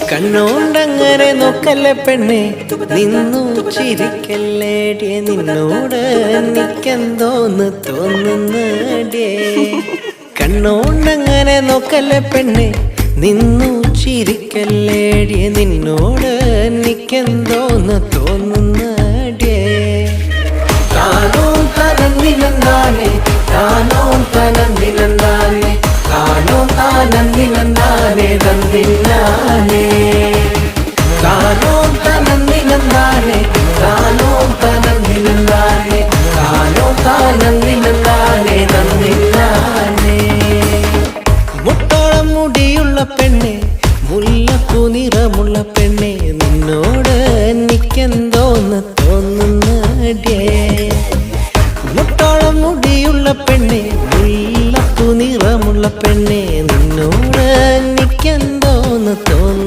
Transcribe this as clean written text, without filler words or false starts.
കണ്ണോണ്ടങ്ങനെ നോക്കല്ലേ പെണ്ണെ, നിന്നു ചിരിക്കല്ലേടിയ, നിന്നോട് എനിക്കെന്തോന്ന് തോന്നുന്നടിയേ. കണ്ണോണ്ടങ്ങനെ നോക്കല്ലേ പെണ്ണെ, നിന്നു ചിരിക്കല്ലേടിയ, നിന്നോട് എനിക്കെന്തോന്ന് തോന്നുന്നടിയേ. താനോ തനന്നിലെന്താനേ, താനോ തനന്നിലെന്താനേ, താനോ താനന്നിലെന്താനേ തന്നില്ലാനേ. താനോ തനന്നിലെന്താനേ, താനോ തനന്നിലെന്താനേ, താനോ താനന്നിലെന്താനേ തന്നില്ലാനേ. മുട്ടോളം മുടിയുള്ള പെണ്ണെ, മുല്ലപ്പൂ നിറമുള്ള പെണ്ണെ, നിന്നോട് എനിക്കെന്തോന്ന് തോന്നുന്നടിയേ. മുട്ടോളം മുടിയുള്ള പെണ്ണെ, മുല്ലപ്പൂ നിറമുള്ള പെണ്ണെ, നിന്നോട് എനിക്കെന്തോന്ന് തോന്നുന്നു.